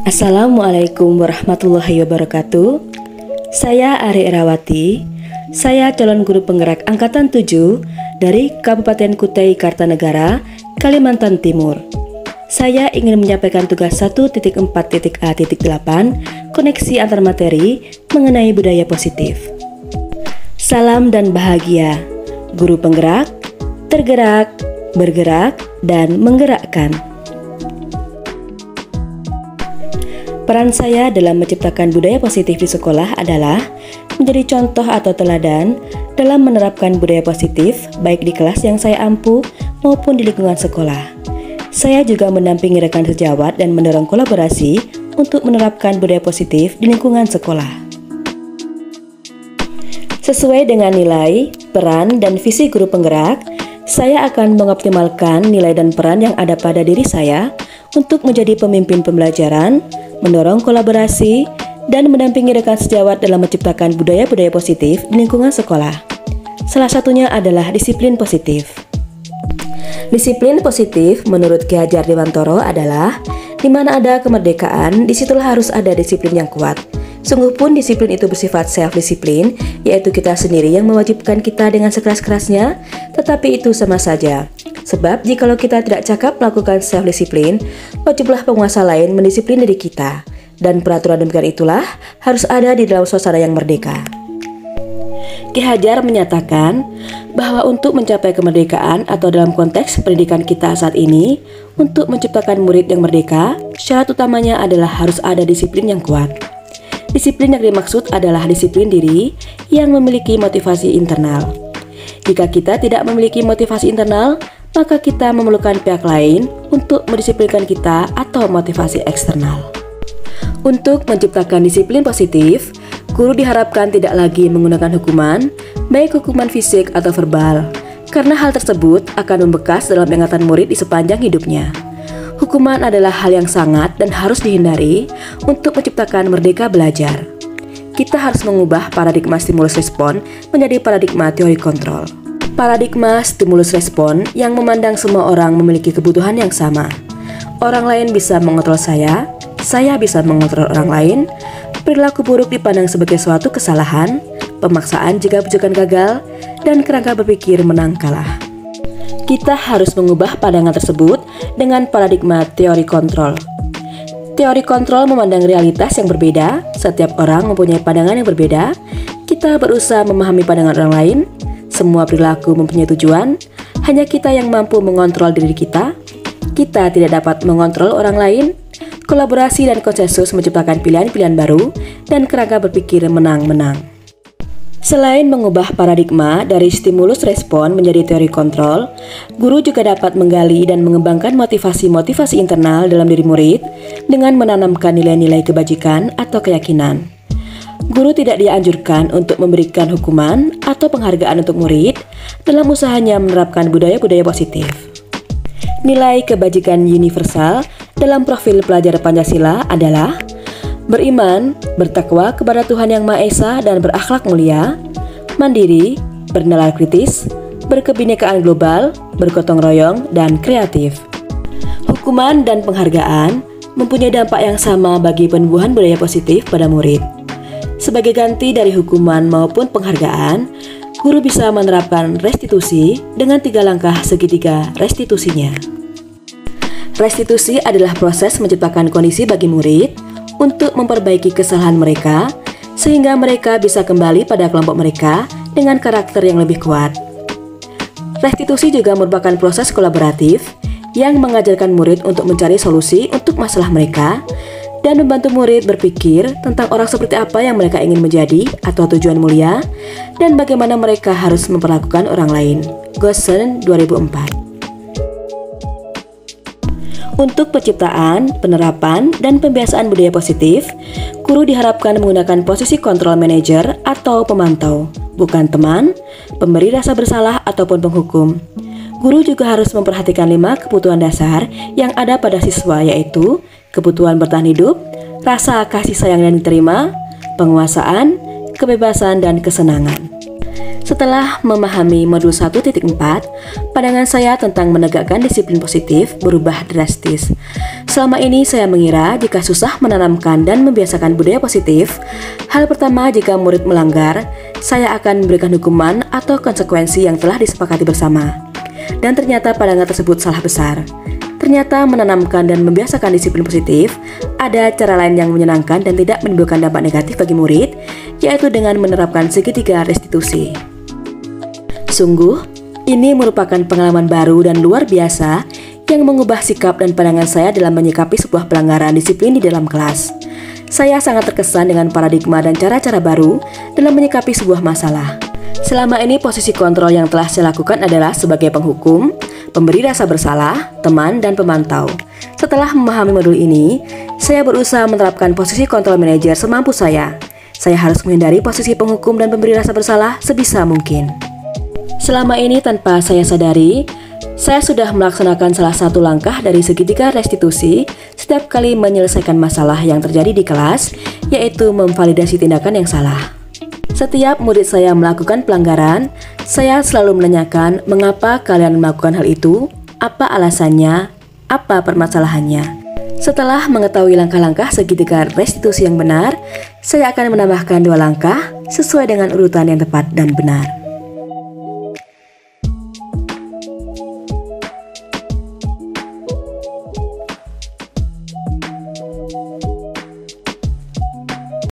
Assalamualaikum warahmatullahi wabarakatuh. Saya Ari Erawati. Saya calon guru penggerak Angkatan 7 dari Kabupaten Kutai Kartanegara, Kalimantan Timur. Saya ingin menyampaikan tugas 1.4.A.8 koneksi antar materi mengenai budaya positif. Salam dan bahagia, guru penggerak, tergerak, bergerak, dan menggerakkan. Peran saya dalam menciptakan budaya positif di sekolah adalah menjadi contoh atau teladan dalam menerapkan budaya positif baik di kelas yang saya ampu maupun di lingkungan sekolah. Saya juga mendampingi rekan sejawat dan mendorong kolaborasi untuk menerapkan budaya positif di lingkungan sekolah. Sesuai dengan nilai, peran, dan visi guru penggerak, saya akan mengoptimalkan nilai dan peran yang ada pada diri saya untuk menjadi pemimpin pembelajaran, mendorong kolaborasi, dan mendampingi rekan sejawat dalam menciptakan budaya-budaya positif di lingkungan sekolah. Salah satunya adalah disiplin positif. Disiplin positif menurut Ki Hajar Dewantoro adalah di mana ada kemerdekaan, disitulah harus ada disiplin yang kuat. Sungguh pun disiplin itu bersifat self-disiplin, yaitu kita sendiri yang mewajibkan kita dengan sekeras-kerasnya, tetapi itu sama saja. Sebab jikalau kita tidak cakap melakukan self-disiplin, wajiblah penguasa lain mendisiplin diri kita. Dan peraturan demikian itulah harus ada di dalam suasana yang merdeka. Ki Hajar menyatakan bahwa untuk mencapai kemerdekaan atau dalam konteks pendidikan kita saat ini, untuk menciptakan murid yang merdeka, syarat utamanya adalah harus ada disiplin yang kuat. Disiplin yang dimaksud adalah disiplin diri yang memiliki motivasi internal. Jika kita tidak memiliki motivasi internal, maka kita memerlukan pihak lain untuk mendisiplinkan kita atau motivasi eksternal. Untuk menciptakan disiplin positif, guru diharapkan tidak lagi menggunakan hukuman, baik hukuman fisik atau verbal, karena hal tersebut akan membekas dalam ingatan murid di sepanjang hidupnya. Hukuman adalah hal yang sangat dan harus dihindari untuk menciptakan merdeka belajar. Kita harus mengubah paradigma stimulus respon menjadi paradigma teori kontrol. Paradigma stimulus respon yang memandang semua orang memiliki kebutuhan yang sama. Orang lain bisa mengontrol saya bisa mengontrol orang lain, perilaku buruk dipandang sebagai suatu kesalahan, pemaksaan jika bujukan gagal, dan kerangka berpikir menang kalah. Kita harus mengubah pandangan tersebut dengan paradigma teori kontrol. Teori kontrol memandang realitas yang berbeda, setiap orang mempunyai pandangan yang berbeda, kita berusaha memahami pandangan orang lain, semua perilaku mempunyai tujuan, hanya kita yang mampu mengontrol diri kita tidak dapat mengontrol orang lain, kolaborasi dan konsensus menciptakan pilihan-pilihan baru, dan kerangka berpikir menang-menang. Selain mengubah paradigma dari stimulus respon menjadi teori kontrol, guru juga dapat menggali dan mengembangkan motivasi-motivasi internal dalam diri murid dengan menanamkan nilai-nilai kebajikan atau keyakinan. Guru tidak dianjurkan untuk memberikan hukuman atau penghargaan untuk murid dalam usahanya menerapkan budaya-budaya positif. Nilai kebajikan universal dalam profil pelajar Pancasila adalah beriman, bertakwa kepada Tuhan Yang Maha Esa dan berakhlak mulia, mandiri, bernalar kritis, berkebinekaan global, bergotong royong, dan kreatif. Hukuman dan penghargaan mempunyai dampak yang sama bagi penumbuhan budaya positif pada murid. Sebagai ganti dari hukuman maupun penghargaan, guru bisa menerapkan restitusi dengan 3 langkah segitiga restitusinya. Restitusi adalah proses menciptakan kondisi bagi murid untuk memperbaiki kesalahan mereka, sehingga mereka bisa kembali pada kelompok mereka dengan karakter yang lebih kuat. Restitusi juga merupakan proses kolaboratif yang mengajarkan murid untuk mencari solusi untuk masalah mereka, dan membantu murid berpikir tentang orang seperti apa yang mereka ingin menjadi atau tujuan mulia, dan bagaimana mereka harus memperlakukan orang lain. Goosen 2004. Untuk penciptaan, penerapan, dan pembiasaan budaya positif, guru diharapkan menggunakan posisi kontrol manajer atau pemantau, bukan teman, pemberi rasa bersalah, ataupun penghukum. Guru juga harus memperhatikan 5 kebutuhan dasar yang ada pada siswa, yaitu kebutuhan bertahan hidup, rasa kasih sayang dan diterima, penguasaan, kebebasan, dan kesenangan. Setelah memahami modul 1.4, pandangan saya tentang menegakkan disiplin positif berubah drastis. Selama ini saya mengira jika susah menanamkan dan membiasakan budaya positif, hal pertama jika murid melanggar, saya akan memberikan hukuman atau konsekuensi yang telah disepakati bersama. Dan ternyata pandangan tersebut salah besar. Ternyata menanamkan dan membiasakan disiplin positif ada cara lain yang menyenangkan dan tidak menimbulkan dampak negatif bagi murid, yaitu dengan menerapkan segitiga restitusi. Sungguh, ini merupakan pengalaman baru dan luar biasa yang mengubah sikap dan pandangan saya dalam menyikapi sebuah pelanggaran disiplin di dalam kelas. Saya sangat terkesan dengan paradigma dan cara-cara baru dalam menyikapi sebuah masalah. Selama ini posisi kontrol yang telah saya lakukan adalah sebagai penghukum, pemberi rasa bersalah, teman, dan pemantau. Setelah memahami modul ini, saya berusaha menerapkan posisi kontrol manajer semampu saya. Saya harus menghindari posisi penghukum dan pemberi rasa bersalah sebisa mungkin. Selama ini tanpa saya sadari, saya sudah melaksanakan salah satu langkah dari segitiga restitusi setiap kali menyelesaikan masalah yang terjadi di kelas, yaitu memvalidasi tindakan yang salah. Setiap murid saya melakukan pelanggaran, saya selalu menanyakan mengapa kalian melakukan hal itu, apa alasannya, apa permasalahannya. Setelah mengetahui langkah-langkah segitiga restitusi yang benar, saya akan menambahkan 2 langkah sesuai dengan urutan yang tepat dan benar.